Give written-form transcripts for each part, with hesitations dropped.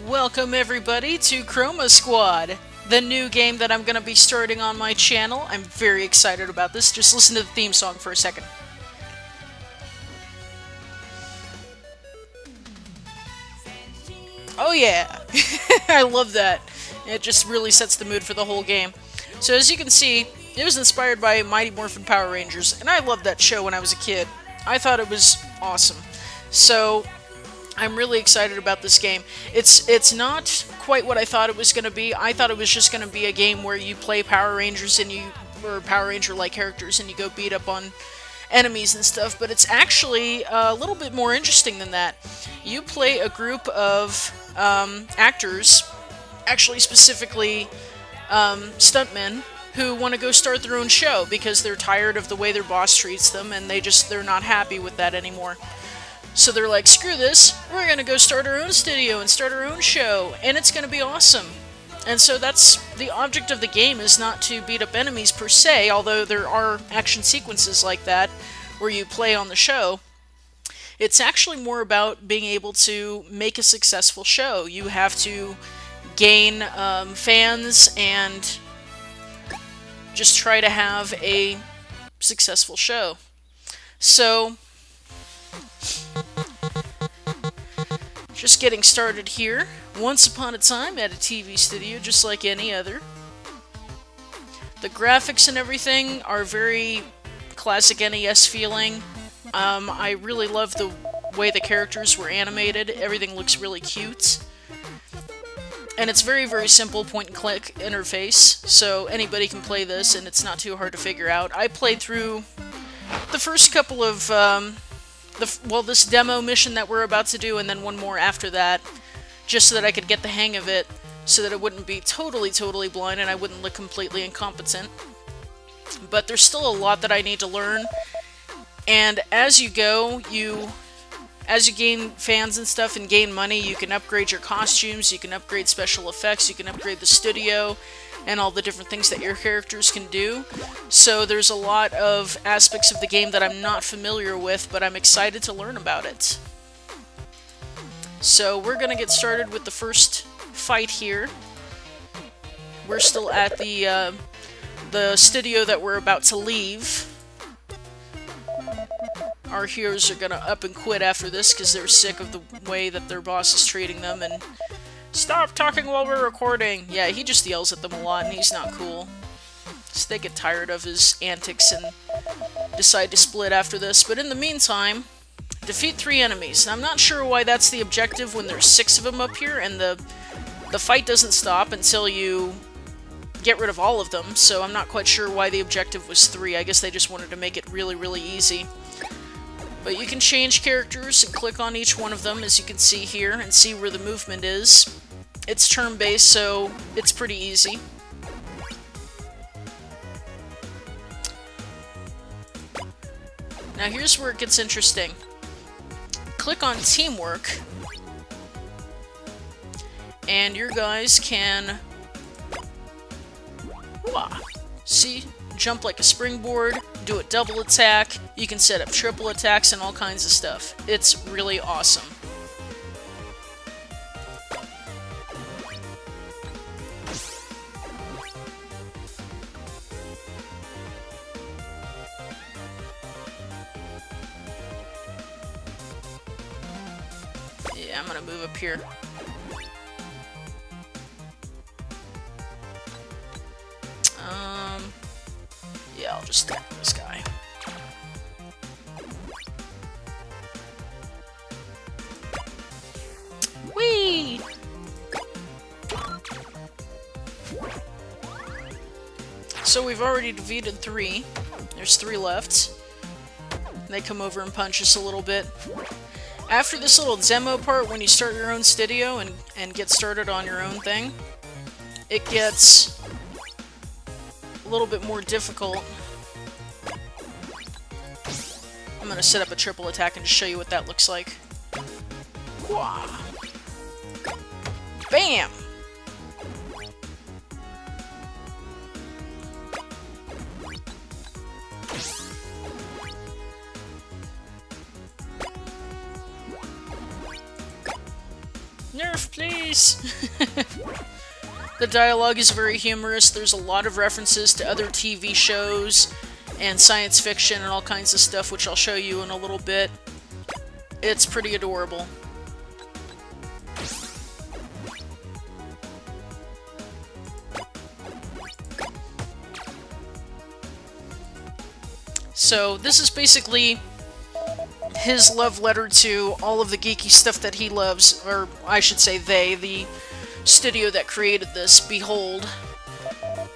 Welcome everybody to Chroma Squad, the new game that I'm going to be starting on my channel. I'm very excited about this. Just listen to the theme song for a second. Oh yeah, I love that. It just really sets the mood for the whole game. So as you can see, it was inspired by Mighty Morphin Power Rangers, and I loved that show when I was a kid. I thought it was awesome. So I'm really excited about this game. It's not quite what I thought it was going to be. I thought it was just going to be a game where you play Power Rangers and or Power Ranger-like characters and you go beat up on enemies and stuff, but it's actually a little bit more interesting than that. You play a group of actors, actually specifically stuntmen, who want to go start their own show because they're tired of the way their boss treats them and they're not happy with that anymore. So they're like, screw this, we're going to go start our own studio and start our own show, and it's going to be awesome. And so that's the object of the game, is not to beat up enemies per se, although there are action sequences like that where you play on the show. It's actually more about being able to make a successful show. You have to gain fans and just try to have a successful show. So just getting started here. Once upon a time at a TV studio, just like any other. The graphics and everything are very classic NES feeling. I really love the way the characters were animated. Everything looks really cute. And it's very, very simple point-and-click interface, so anybody can play this, and it's not too hard to figure out. I played through the first couple of this demo mission that we're about to do, and then one more after that, just so that I could get the hang of it, so that it wouldn't be totally blind and I wouldn't look completely incompetent. But there's still a lot that I need to learn, and as you go, as you gain fans and stuff and gain money, you can upgrade your costumes, you can upgrade special effects, you can upgrade the studio, and all the different things that your characters can do. So there's a lot of aspects of the game that I'm not familiar with, but I'm excited to learn about it. So we're gonna get started with the first fight here. We're still at the studio that we're about to leave. Our heroes are gonna up and quit after this because they're sick of the way that their boss is treating them and stop talking while we're recording! Yeah, he just yells at them a lot and he's not cool. So they get tired of his antics and decide to split after this. But in the meantime, defeat 3 enemies. Now, I'm not sure why that's the objective when there's 6 of them up here and the fight doesn't stop until you get rid of all of them. So I'm not quite sure why the objective was 3. I guess they just wanted to make it really easy. But you can change characters and click on each one of them, as you can see here, and see where the movement is. It's turn-based, so it's pretty easy. Now here's where it gets interesting. Click on Teamwork, and your guys can see, jump like a springboard, do a double attack, you can set up triple attacks and all kinds of stuff. It's really awesome. Yeah, I'm gonna move up here. Yeah, I'll just attack this guy. Whee! So we've already defeated 3. There's 3 left. They come over and punch us a little bit. After this little demo part, when you start your own studio and get started on your own thing, it gets a little bit more difficult. I'm gonna set up a triple attack and just show you what that looks like. Wah. Bam! Nerf, please! The dialogue is very humorous. There's a lot of references to other TV shows and science fiction and all kinds of stuff, which I'll show you in a little bit. It's pretty adorable. So this is basically his love letter to all of the geeky stuff that he loves, or I should say the studio that created this, Behold.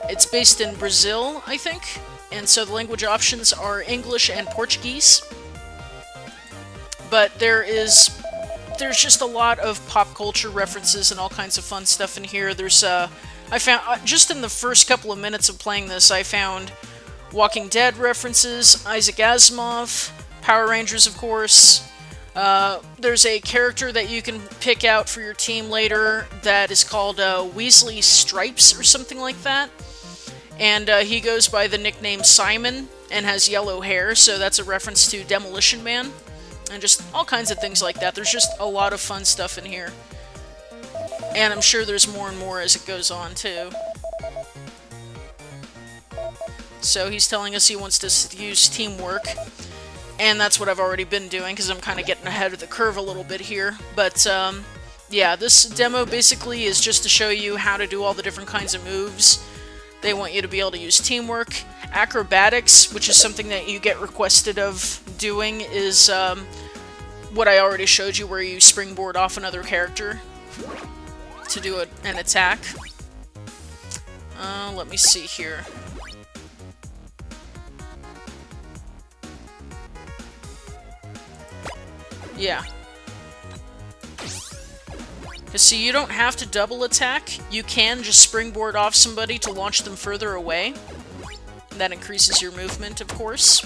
It's based in Brazil, I think, and so the language options are English and Portuguese. But there's just a lot of pop culture references and all kinds of fun stuff in here. There's I found just in the first couple of minutes of playing this, I found Walking Dead references, Isaac Asimov, Power Rangers, of course. There's a character that you can pick out for your team later that is called Weasley Stripes or something like that. And he goes by the nickname Simon and has yellow hair, so that's a reference to Demolition Man. And just all kinds of things like that. There's just a lot of fun stuff in here. And I'm sure there's more and more as it goes on, too. So he's telling us he wants to use teamwork. And that's what I've already been doing, because I'm kind of getting ahead of the curve a little bit here. But, yeah, this demo basically is just to show you how to do all the different kinds of moves. They want you to be able to use teamwork. Acrobatics, which is something that you get requested of doing, is what I already showed you, where you springboard off another character to do an attack. Let me see here. Yeah. Because see, you don't have to double attack. You can just springboard off somebody to launch them further away. That increases your movement, of course.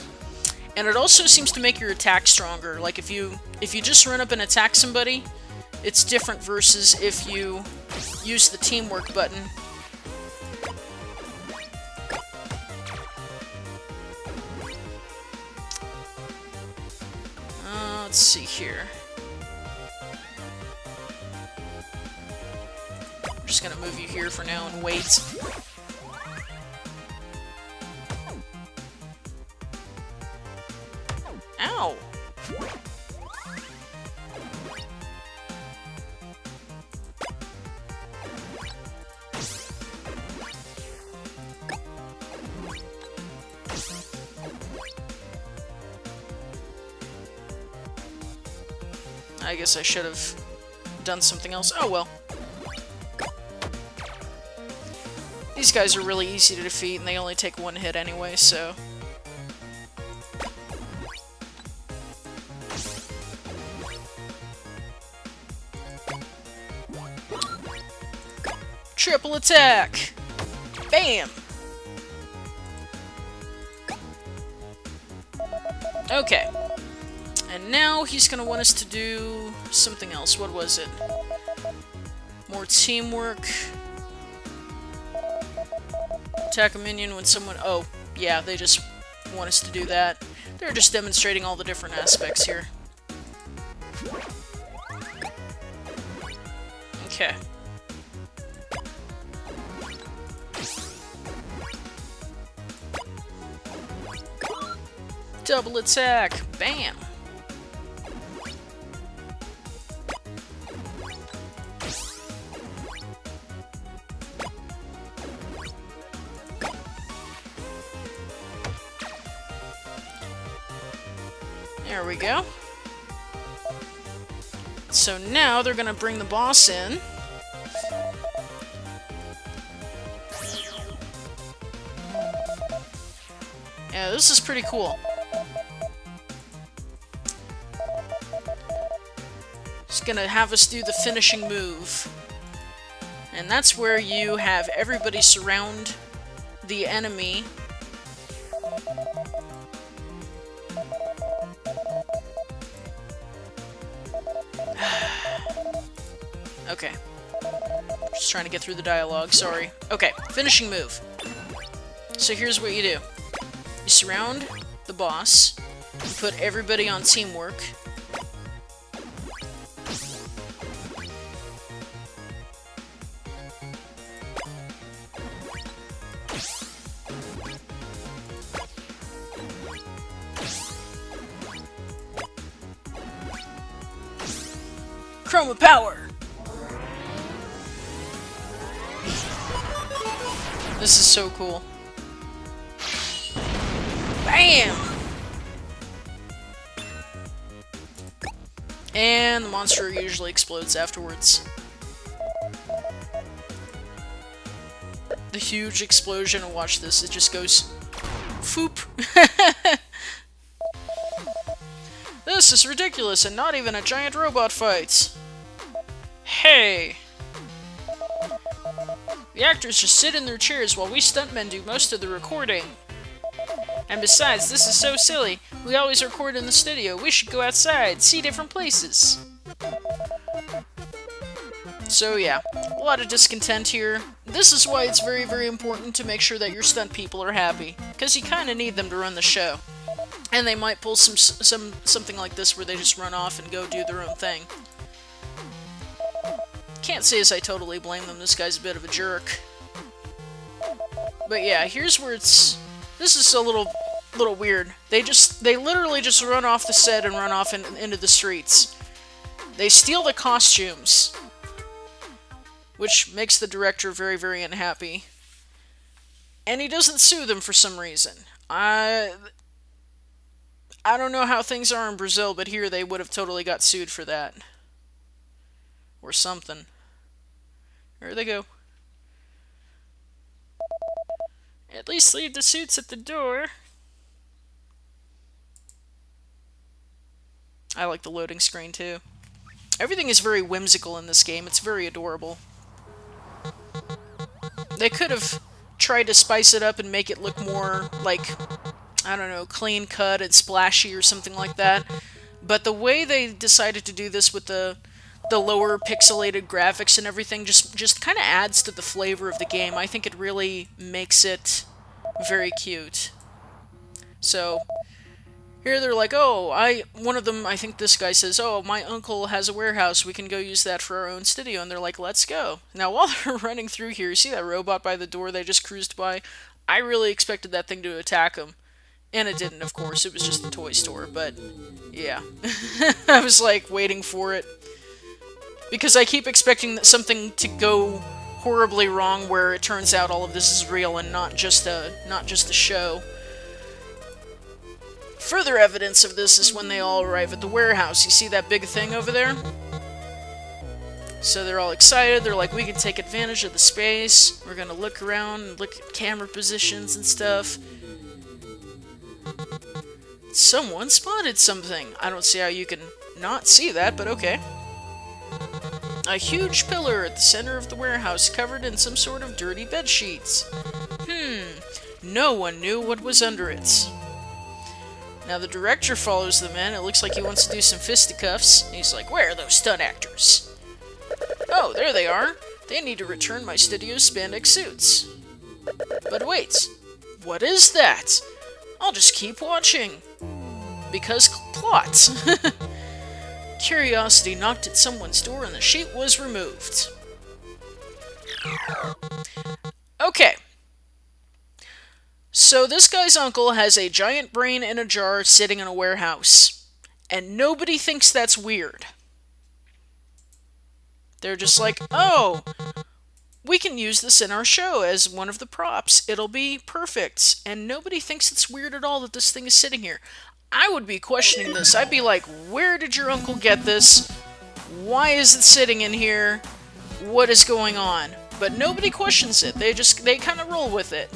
And it also seems to make your attack stronger. Like if you just run up and attack somebody, it's different versus if you use the teamwork button. Let's see here. I'm just gonna move you here for now and wait. Ow! I guess I should have done something else. Oh well. These guys are really easy to defeat, and they only take one hit anyway, so... Triple attack! Bam! Okay. And now he's gonna want us to do something else. What was it? More teamwork. Attack a minion when someone... Oh, yeah, they just want us to do that. They're just demonstrating all the different aspects here. Okay. Double attack! Bam! There we go. So now they're gonna bring the boss in. Yeah, this is pretty cool. It's gonna have us do the finishing move. And that's where you have everybody surround the enemy. Okay. Just trying to get through the dialogue, sorry. Okay, finishing move. So here's what you do. You surround the boss, you put everybody on teamwork, Chroma power! This is so cool. Bam! And the monster usually explodes afterwards. The huge explosion, watch this, it just goes... Foop! This is ridiculous, and not even a giant robot fight! Hey! The actors just sit in their chairs while we stuntmen do most of the recording. And besides, this is so silly. We always record in the studio. We should go outside, see different places. So yeah, a lot of discontent here. This is why it's very, very important to make sure that your stunt people are happy, because you kind of need them to run the show. And they might pull something like this where they just run off and go do their own thing. Can't say as I totally blame them. This guy's a bit of a jerk. But yeah, here's where it's... This is a little weird. They literally just run off the set and run off into the streets. They steal the costumes, which makes the director very, very unhappy. And he doesn't sue them for some reason. I don't know how things are in Brazil, but here they would have totally got sued for that. Or something. There they go. At least leave the suits at the door. I like the loading screen too. Everything is very whimsical in this game. It's very adorable. They could have tried to spice it up and make it look more like, I don't know, clean cut and splashy or something like that. But the way they decided to do this with the lower pixelated graphics and everything just kind of adds to the flavor of the game. I think it really makes it very cute. So here they're like, oh, one of them, I think this guy says, oh, my uncle has a warehouse, we can go use that for our own studio, and they're like, let's go. Now while they're running through here, you see that robot by the door they just cruised by? I really expected that thing to attack them. And it didn't, of course, it was just a toy store, but yeah. I was like waiting for it. Because I keep expecting something to go horribly wrong where it turns out all of this is real and not just a show. Further evidence of this is when they all arrive at the warehouse. You see that big thing over there? So they're all excited. They're like, we can take advantage of the space. We're gonna look around and look at camera positions and stuff. Someone spotted something. I don't see how you can not see that, but okay. A huge pillar at the center of the warehouse covered in some sort of dirty bedsheets. No one knew what was under it. Now the director follows them in. It looks like he wants to do some fisticuffs. He's like, where are those stunt actors? Oh, there they are. They need to return my studio's spandex suits. But wait, what is that? I'll just keep watching. Because plot. Curiosity knocked at someone's door and the sheet was removed. Okay. So this guy's uncle has a giant brain in a jar sitting in a warehouse. And nobody thinks that's weird. They're just like, oh, we can use this in our show as one of the props. It'll be perfect. And nobody thinks it's weird at all that this thing is sitting here. I would be questioning this. I'd be like, where did your uncle get this? Why is it sitting in here? What is going on? But nobody questions it. They kind of roll with it.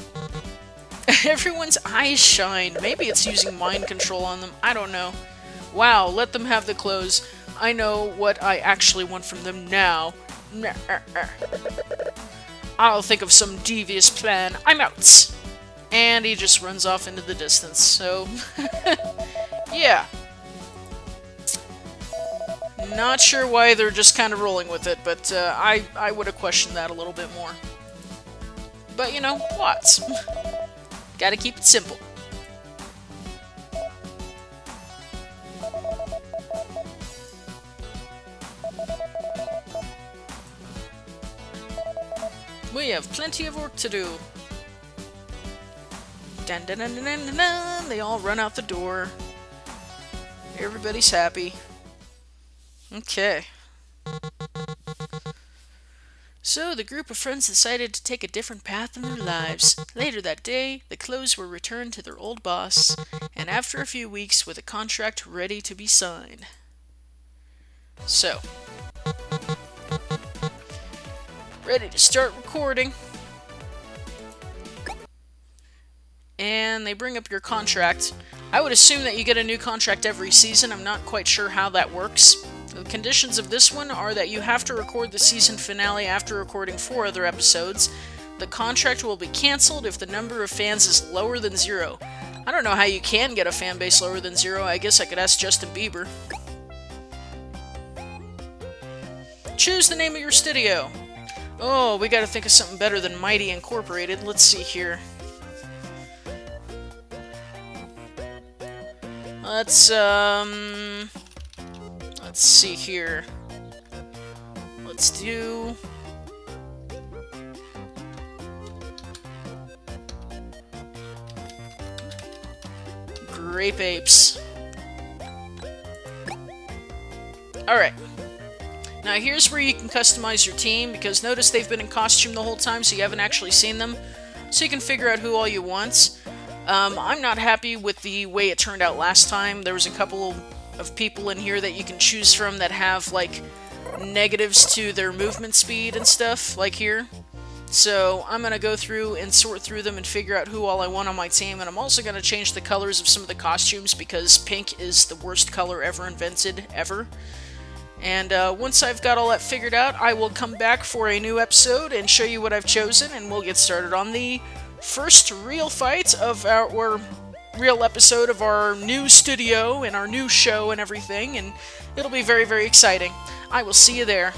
Everyone's eyes shine. Maybe it's using mind control on them. I don't know. Wow, let them have the clothes. I know what I actually want from them now. I'll think of some devious plan. I'm out. And he just runs off into the distance. So, yeah. Not sure why they're just kind of rolling with it, but I would have questioned that a little bit more. But, you know, plots. Gotta keep it simple. We have plenty of work to do. Dun, dun, dun, dun, dun, dun. They all run out the door. Everybody's happy. Okay. So the group of friends decided to take a different path in their lives. Later that day, the clothes were returned to their old boss, and after a few weeks with a contract ready to be signed. So, ready to start recording. And they bring up your contract. I would assume that you get a new contract every season. I'm not quite sure how that works. The conditions of this one are that you have to record the season finale after recording 4 other episodes. The contract will be cancelled if the number of fans is lower than 0. I don't know how you can get a fan base lower than 0. I guess I could ask Justin Bieber. Choose the name of your studio. Oh, we gotta think of something better than Mighty Incorporated. Let's see here. Let's see here. Let's do... Grape Apes. Alright. Now here's where you can customize your team, because notice they've been in costume the whole time, so you haven't actually seen them. So you can figure out who all you want. I'm not happy with the way it turned out last time. There was a couple of people in here that you can choose from that have, like, negatives to their movement speed and stuff, like here. So I'm going to go through and sort through them and figure out who all I want on my team, and I'm also going to change the colors of some of the costumes, because pink is the worst color ever invented, ever. And once I've got all that figured out, I will come back for a new episode and show you what I've chosen, and we'll get started on the first real fight of our real episode of our new studio and our new show and everything, and it'll be very, very exciting. I will see you there.